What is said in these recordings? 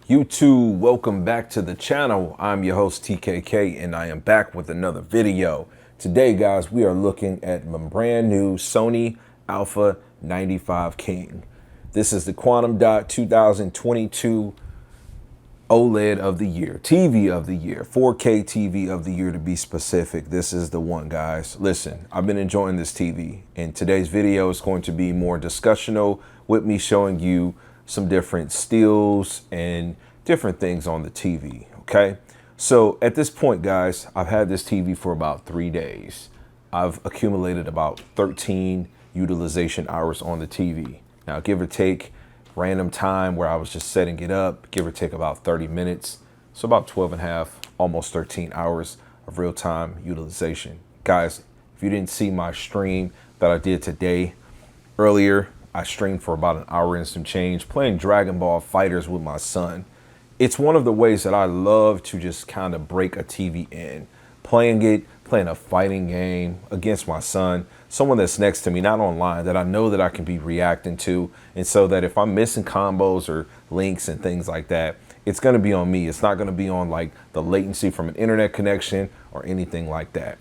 YouTube, welcome back to the channel. I'm your host TKK and I am back with another video. Today guys, we are looking at my brand new Sony A95K. This is the Quantum Dot 2022 OLED of the year, TV of the year, 4K TV of the year to be specific. This is the one, guys. Listen, I've been enjoying this TV and today's video is going to be more discussional with me showing you some different stills and different things on the TV, okay? So at this point, guys, I've had this TV for about 3 days. I've accumulated about 13 utilization hours on the TV. Now, give or take random time where I was just setting it up, give or take about 30 minutes. So about 12 and a half, almost 13 hours of real-time utilization. Guys, if you didn't see my stream that I did today, earlier, I streamed for about an hour and some change playing Dragon Ball Fighters with my son. It's one of the ways that I love to just kind of break a TV in. Playing a fighting game against my son, someone that's next to me, not online, that I know that I can be reacting to. And so that if I'm missing combos or links and things like that, it's going to be on me. It's not going to be on like the latency from an internet connection or anything like that.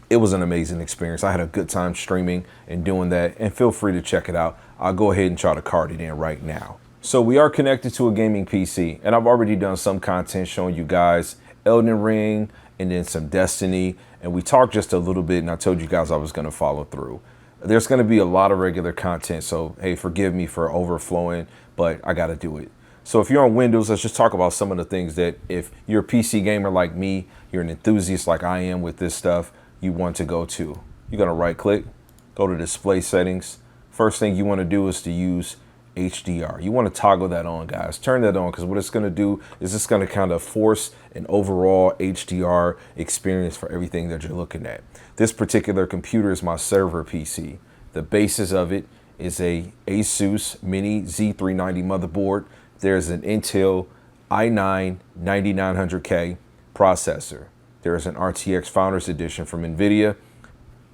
It was an amazing experience. I had a good time streaming and doing that, and feel free to check it out. I'll go ahead and try to card it in right now. So we are connected to a gaming PC, and I've already done some content showing you guys Elden Ring and then some Destiny, and we talked just a little bit, and I told you guys I was going to follow through. There's going to be a lot of regular content, so hey, forgive me for overflowing, but I got to do it. So if you're on Windows, let's just talk about some of the things that if you're a PC gamer like me, you're an enthusiast like I am with this stuff, you want to go to. You're going to right click, go to display settings. First thing you want to do is to use HDR. You want to toggle that on, guys. Turn that on, because what it's going to do is it's going to kind of force an overall HDR experience for everything that you're looking at. This particular computer is my server PC. The basis of it is a Asus Mini Z390 motherboard. There's an Intel i9-9900K processor. There is an RTX Founders Edition from NVIDIA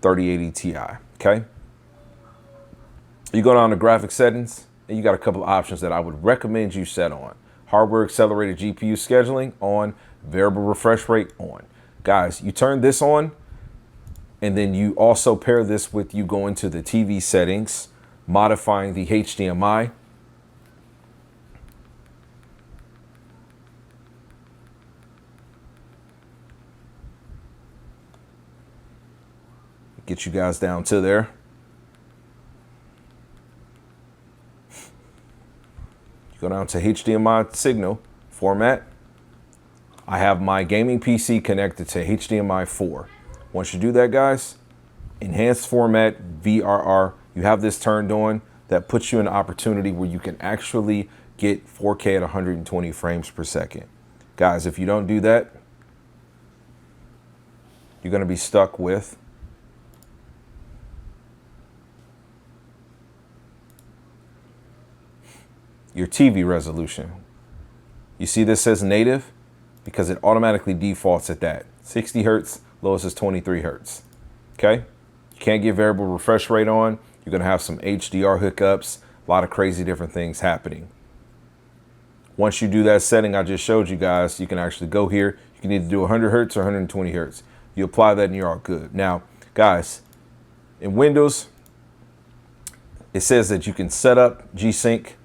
3080 Ti, okay? You go down to graphic settings, and you got a couple of options that I would recommend you set on. Hardware accelerated GPU scheduling on, variable refresh rate on. Guys, you turn this on, and then you also pair this with you going to the TV settings, modifying the HDMI. Get you guys down to there. You go down to HDMI signal format. I have my gaming PC connected to HDMI 4. Once you do that, guys, enhanced format VRR, you have this turned on. That puts you in an opportunity where you can actually get 4K at 120 frames per second. Guys, if you don't do that, you're going to be stuck with your TV resolution. You see this says native because it automatically defaults at that. 60 hertz, lowest is 23 hertz. Okay? You can't get variable refresh rate on. You're gonna have some HDR hookups, a lot of crazy different things happening. Once you do that setting I just showed you guys, you can actually go here. You can either do 100 hertz or 120 hertz. You apply that and you're all good. Now, guys, in Windows, it says that you can set up G-Sync.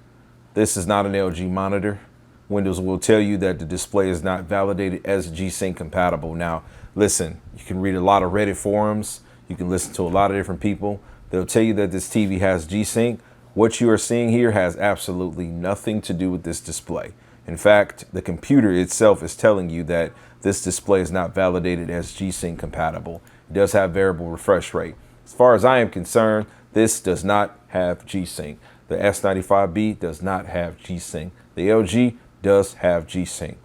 This is not an LG monitor. Windows will tell you that the display is not validated as G-Sync compatible. Now, listen, you can read a lot of Reddit forums. You can listen to a lot of different people. They'll tell you that this TV has G-Sync. What you are seeing here has absolutely nothing to do with this display. In fact, the computer itself is telling you that this display is not validated as G-Sync compatible. It does have variable refresh rate. As far as I am concerned, this does not have G-Sync. The S95B does not have G-Sync. The LG does have G-Sync.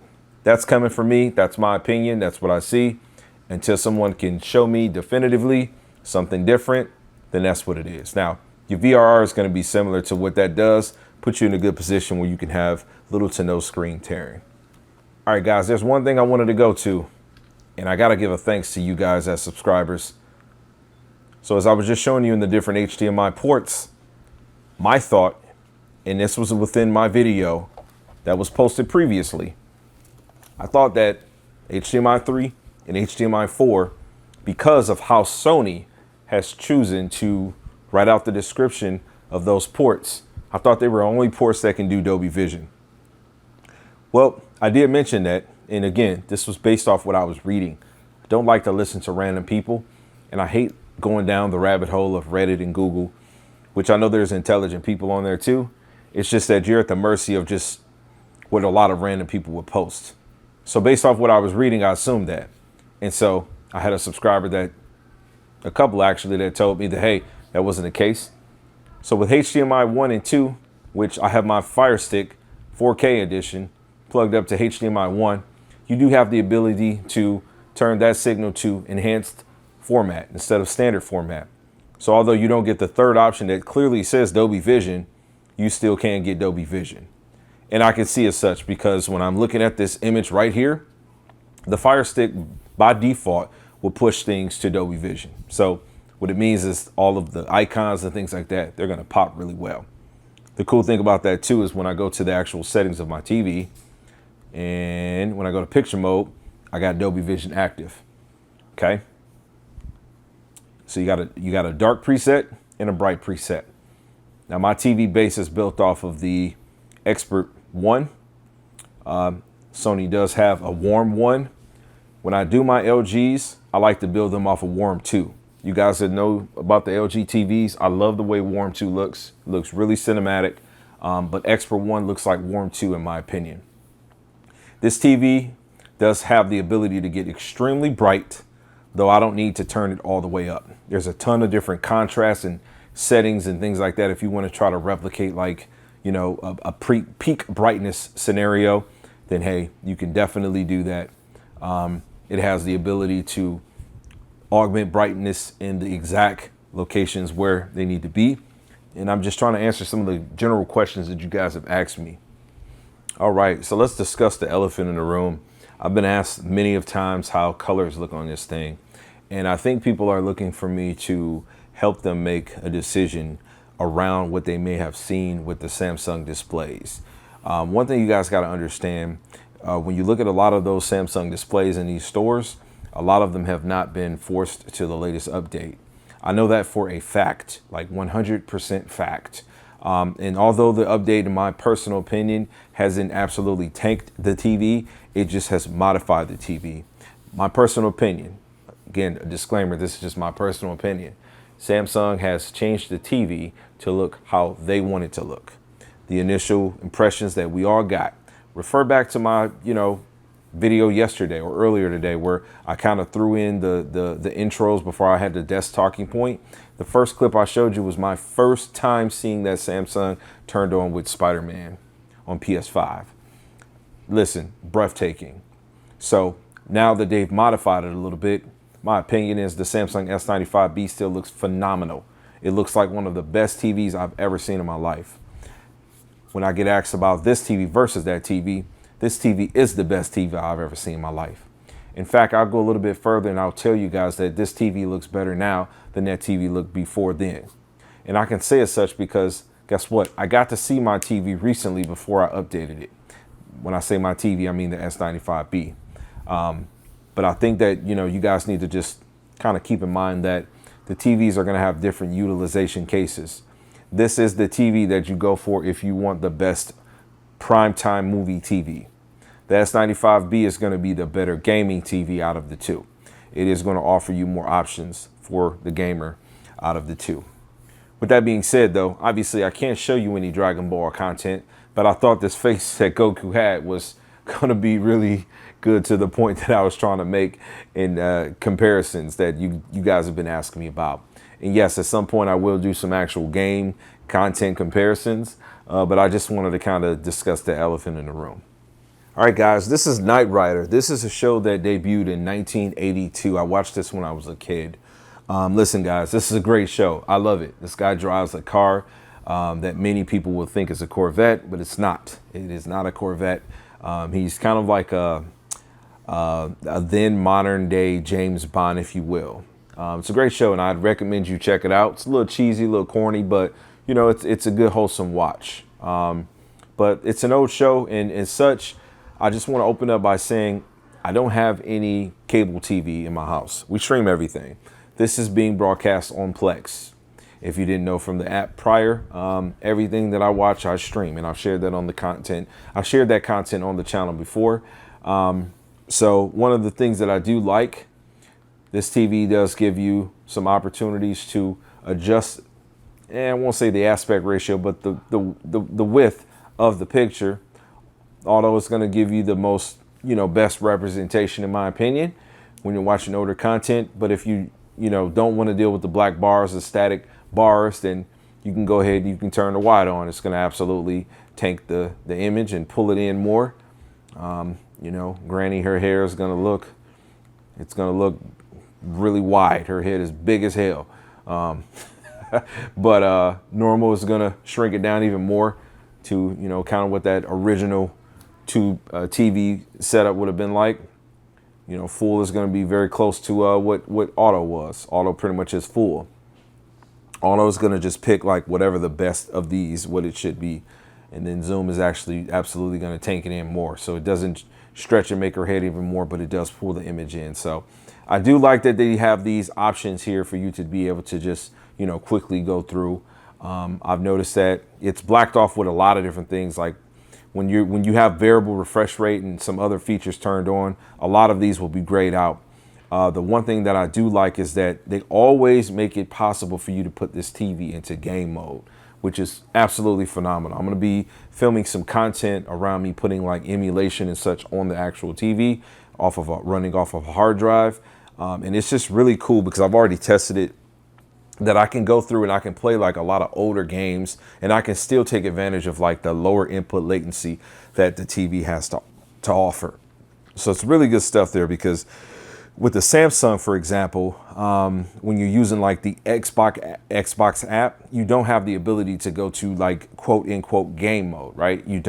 That's coming from me. That's my opinion. That's what I see. Until someone can show me definitively something different, then that's what it is. Now, your VRR is going to be similar to what that does. Put you in a good position where you can have little to no screen tearing. All right, guys, there's one thing I wanted to go to, and I got to give a thanks to you guys as subscribers. So as I was just showing you in the different HDMI ports, my thought, and this was within my video, that was posted previously. I thought that HDMI 3 and HDMI 4, because of how Sony has chosen to write out the description of those ports, I thought they were only ports that can do Dolby Vision. Well, I did mention that, and again, this was based off what I was reading. I don't like to listen to random people, and I hate going down the rabbit hole of Reddit and Google, which I know there's intelligent people on there too. It's just that you're at the mercy of just what a lot of random people would post. So based off what I was reading, I assumed that. And so I had a subscriber a couple actually, that told me that, hey, that wasn't the case. So with HDMI 1 and 2, which I have my Fire Stick 4K edition plugged up to HDMI 1, you do have the ability to turn that signal to enhanced format instead of standard format. So although you don't get the third option that clearly says Dolby Vision, you still can get Dolby Vision. And I can see as such because when I'm looking at this image right here, the Fire Stick by default will push things to Dolby Vision. So what it means is all of the icons and things like that, they're going to pop really well. The cool thing about that too is when I go to the actual settings of my TV, and when I go to picture mode, I got Dolby Vision active. Okay. So you got a dark preset and a bright preset. Now my TV base is built off of the Expert 1. Sony does have a warm 1. When I do my LGs, I like to build them off of warm 2. You guys that know about the LG TVs, I love the way warm 2 looks. It looks really cinematic, but Expert 1 looks like warm 2 in my opinion. This TV does have the ability to get extremely bright, though I don't need to turn it all the way up. There's a ton of different contrasts and settings and things like that. If you want to try to replicate like, you know, a peak brightness scenario, then hey, you can definitely do that. It has the ability to augment brightness in the exact locations where they need to be. And I'm just trying to answer some of the general questions that you guys have asked me. All right, so let's discuss the elephant in the room. I've been asked many of times how colors look on this thing. And I think people are looking for me to help them make a decision around what they may have seen with the Samsung displays. One thing you guys got to understand, when you look at a lot of those Samsung displays in these stores, a lot of them have not been forced to the latest update. I know that for a fact, like 100% fact. And although the update, in my personal opinion, hasn't absolutely tanked the TV, it just has modified the TV. My personal opinion, again, a disclaimer, this is just my personal opinion. Samsung has changed the TV to look how they want it to look. The initial impressions that we all got. Refer back to my, video yesterday or earlier today where I kind of threw in the intros before I had the desk talking point. The first clip I showed you was my first time seeing that Samsung turned on with Spider-Man on PS5. Listen, breathtaking. So now that they've modified it a little bit, my opinion is the Samsung S95B still looks phenomenal. It looks like one of the best TVs I've ever seen in my life. When I get asked about this TV versus that TV, this TV is the best TV I've ever seen in my life. In fact, I'll go a little bit further and I'll tell you guys that this TV looks better now than that TV looked before then. And I can say as such because guess what? I got to see my TV recently before I updated it. When I say my TV, I mean the S95B. But I think that, you guys need to just kind of keep in mind that the TVs are going to have different utilization cases. This is the TV that you go for if you want the best primetime movie TV. The S95B is going to be the better gaming TV out of the two. It is going to offer you more options for the gamer out of the two. With that being said, though, obviously I can't show you any Dragon Ball content, but I thought this face that Goku had was going to be really good to the point that I was trying to make in comparisons that you guys have been asking me about. And yes, at some point I will do some actual game content comparisons, but I just wanted to kind of discuss the elephant in the room. All right, guys, this is Knight Rider. This is a show that debuted in 1982. I watched this when I was a kid. Listen, guys, this is a great show. I love it. This guy drives a car that many people will think is a Corvette, but it's not. It is not a Corvette. He's kind of like a then modern day James Bond, if you will. It's a great show, and I'd recommend you check it out. It's a little cheesy, a little corny, but it's a good wholesome watch. But it's an old show, and as such, I just want to open up by saying I don't have any cable TV in my house. We stream everything. This is being broadcast on Plex. If you didn't know from the app prior, everything that I watch, I stream, and I've shared that on the content. I've shared that content on the channel before. So one of the things that I do like, this TV does give you some opportunities to adjust, and I won't say the aspect ratio, but the width of the picture, although it's going to give you the most, best representation, in my opinion, when you're watching older content. But if you don't want to deal with the black bars, the static bars, then you can go ahead and you can turn the wide on. It's going to absolutely tank the image and pull it in more. Granny, her hair is going to look, it's going to look really wide. Her head is big as hell. But normal is going to shrink it down even more to, kind of what that original TV setup would have been like. Full is going to be very close to what auto was. Auto pretty much is full. Auto is going to just pick like whatever the best of these, what it should be. And then zoom is actually absolutely going to tank it in more. So it doesn't stretch and make her head even more, but it does pull the image in. So I do like that they have these options here for you to be able to just, quickly go through. I've noticed that it's blacked off with a lot of different things. Like when you have variable refresh rate and some other features turned on, a lot of these will be grayed out. The one thing that I do like is that they always make it possible for you to put this TV into game mode, which is absolutely phenomenal. I'm going to be filming some content around me putting like emulation and such on the actual TV running off of a hard drive. And it's just really cool because I've already tested it, that I can go through and I can play like a lot of older games, and I can still take advantage of like the lower input latency that the TV has to offer. So it's really good stuff there, because with the Samsung, for example, when you're using like the Xbox app, you don't have the ability to go to like quote unquote game mode, right? You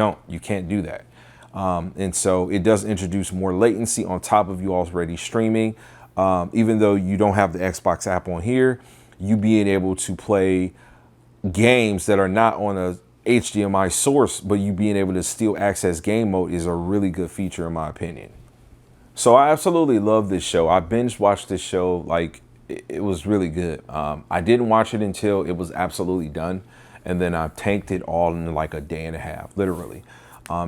can't do that. And so it does introduce more latency on top of you already streaming. Even though you don't have the Xbox app on here, you being able to play games that are not on a HDMI source, but you being able to still access game mode is a really good feature, in my opinion. So I absolutely love this show. I binge watched this show. Like it was really good. I didn't watch it until it was absolutely done, and then I tanked it all in like a day and a half, literally.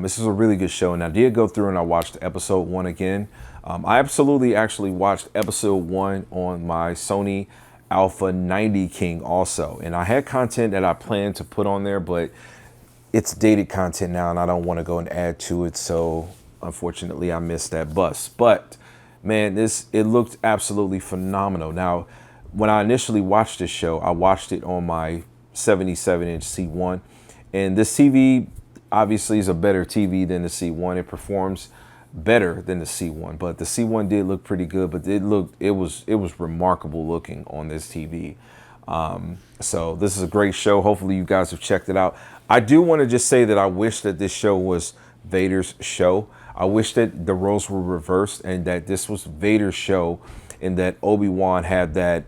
This is a really good show, and I did go through and I watched episode 1 again. I absolutely actually watched episode 1 on my Sony A95K King also, and I had content that I planned to put on there, but it's dated content now and I don't want to go and add to it, so unfortunately I missed that bus. But man, it looked absolutely phenomenal. Now, when I initially watched this show, I watched it on my 77-inch C1, and this TV obviously is a better TV than the C1. It performs better than the C1, but the C1 did look pretty good, but it was remarkable looking on this TV. So this is a great show. Hopefully you guys have checked it out. I do want to just say that I wish that this show was Vader's show. I wish that the roles were reversed and that this was Vader's show, and that Obi-Wan had that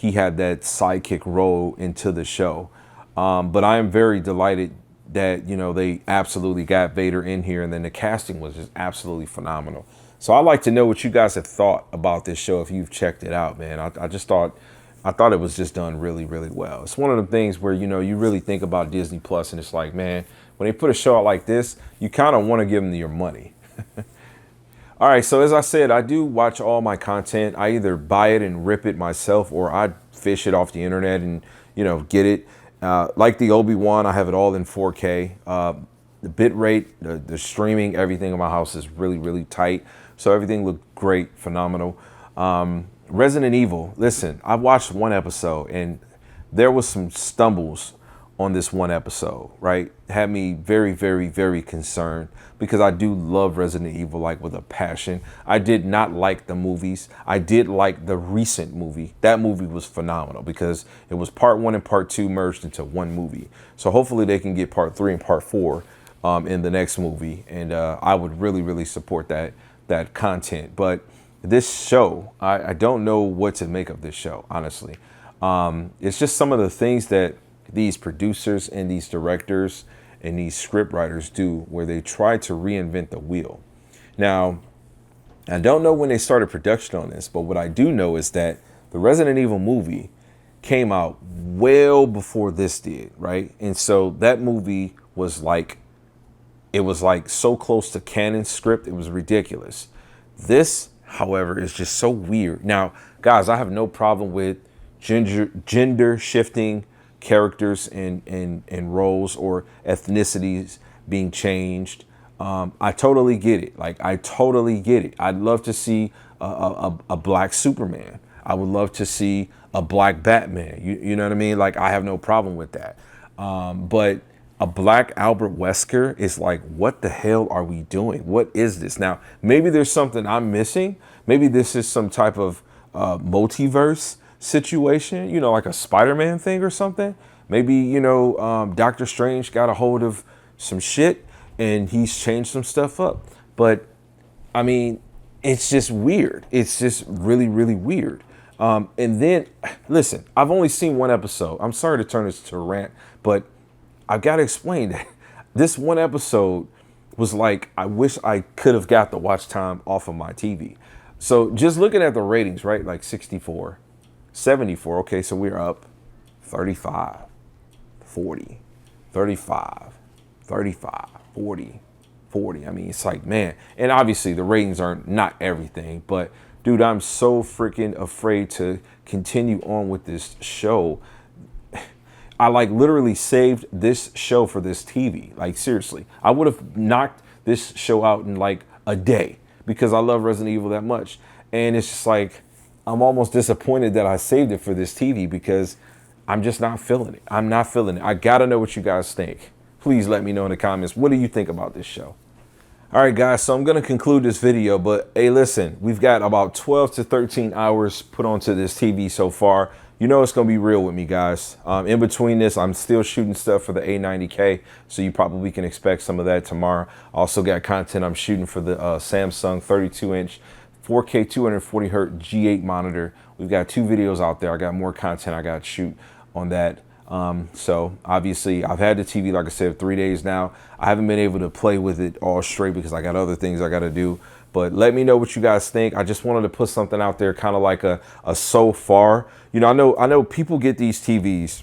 sidekick role into the show. But I am very delighted that, they absolutely got Vader in here, and then the casting was just absolutely phenomenal. So I'd like to know what you guys have thought about this show if you've checked it out, man. I thought it was just done really, really well. It's one of the things where, you really think about Disney Plus, and it's like, man, when they put a show out like this, you kind of want to give them your money. All right, so as I said, I do watch all my content. I either buy it and rip it myself, or I fish it off the internet and, get it. Like the Obi-Wan, I have it all in 4K. The bit rate, the streaming, everything in my house is really, really tight. So everything looked great, phenomenal. Resident Evil, listen, I watched one episode and there was some stumbles on this one episode, right? Had me very, very, very concerned, because I do love Resident Evil like with a passion. I did not like the movies. I did like the recent movie. That movie was phenomenal because it was part 1 and part 2 merged into one movie. So hopefully they can get part 3 and part 4 in the next movie. And I would really, really support that content. But this show, I don't know what to make of this show, honestly. It's just some of the things that these producers and these directors and these script writers do, where they try to reinvent the wheel. Now, I don't know when they started production on this, but what I do know is that the Resident Evil movie came out well before this did, right? And so that movie was like, it was like so close to canon script, it was ridiculous. This, however, is just so weird. Now, guys, I have no problem with gender shifting characters and roles or ethnicities being changed. I totally get it. Like, I totally get it. I'd love to see a black Superman. I would love to see a black Batman. You know what I mean? Like, I have no problem with that. But a black Albert Wesker is like, what the hell are we doing? What is this? Now, maybe there's something I'm missing. Maybe this is some type of multiverse situation, you know, like a Spider-Man thing or something. Maybe, you know, Doctor Strange got a hold of some shit and he's changed some stuff up. But I mean, it's just weird. It's just really, really weird. And then, listen, I've only seen one episode. I'm sorry to turn this to a rant, but I've got to explain that this one episode was like, I wish I could have got the watch time off of my TV. So just looking at the ratings, right? Like 64, 74. Okay, so we're up 35, 40, 35, 35, 40, 40. I mean, it's like, man. And obviously the ratings are not everything, but dude, I'm so freaking afraid to continue on with this show. I like literally saved this show for this TV. Like, seriously, I would have knocked this show out in like a day because I love Resident Evil that much. And it's just like, I'm almost disappointed that I saved it for this TV because I'm just not feeling it. I'm not feeling it. I gotta know what you guys think. Please let me know in the comments. What do you think about this show? All right, guys, so I'm going to conclude this video, but hey, listen, we've got about 12 to 13 hours put onto this TV so far. You know it's going to be real with me, guys. In between this, I'm still shooting stuff for the A90K, so you probably can expect some of that tomorrow. Also got content I'm shooting for the Samsung 32-inch 4K 240 hertz G8 monitor. We've got 2 videos out there. I got more content I got to shoot on that. So obviously I've had the TV, like I said, 3 days now. I haven't been able to play with it all straight because I got other things I got to do, but let me know what you guys think. I just wanted to put something out there, kind of like a so far. You know, I know people get these TVs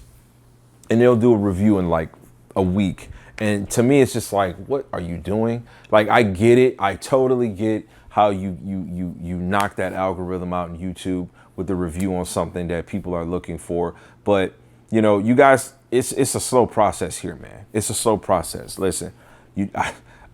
and they'll do a review in like a week. And to me, it's just like, what are you doing? Like, I get it. I totally get how you knock that algorithm out in YouTube with the review on something that people are looking for. But you know, you guys, it's a slow process here, man. It's a slow process. Listen,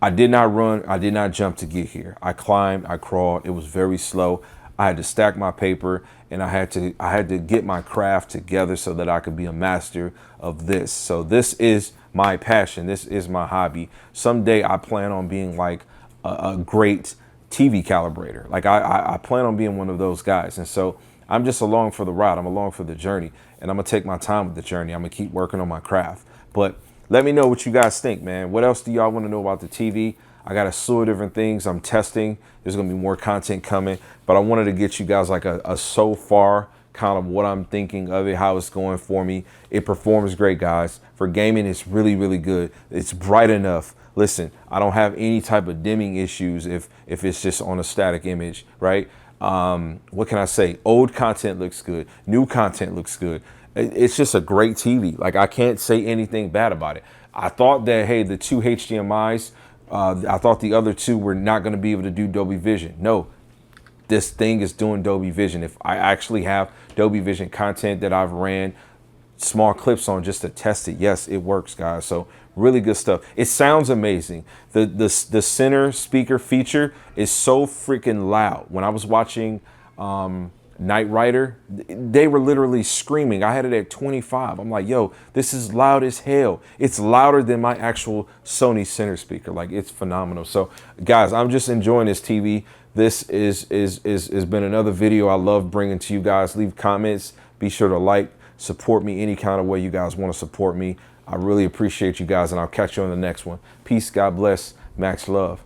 I did not run. I did not jump to get here. I climbed, I crawled. It was very slow. I had to stack my paper and I had to get my craft together so that I could be a master of this. So this is my passion. This is my hobby. Someday I plan on being like a great TV calibrator. Like I plan on being one of those guys. And so I'm just along for the ride. I'm along for the journey, and I'm gonna take my time with the journey. I'm gonna keep working on my craft. But let me know what you guys think, man. What else do y'all want to know about the TV? I got a slew of different things I'm testing. There's gonna be more content coming, but I wanted to get you guys like a so far kind of what I'm thinking of it, how it's going for me. It performs great, guys. For gaming, it's really, really good. It's bright enough. Listen, I don't have any type of dimming issues if it's just on a static image, right? What can I say? Old content looks good. New content looks good. It's just a great TV. Like, I can't say anything bad about it. I thought that, hey, the 2 HDMIs, I thought the other 2 were not going to be able to do Dolby Vision. No, this thing is doing Dolby Vision. If I actually have Dolby Vision content that I've ran small clips on just to test it, yes, it works, guys. So really good stuff. It sounds amazing. The center speaker feature is so freaking loud. When I was watching Knight Rider, they were literally screaming. I had it at 25. I'm like, yo, this is loud as hell. It's louder than my actual Sony center speaker. Like, it's phenomenal. So guys, I'm just enjoying this TV. This is been another video I love bringing to you guys. Leave comments. Be sure to like, support me any kind of way you guys want to support me. I really appreciate you guys, and I'll catch you on the next one. Peace, God bless, Max love.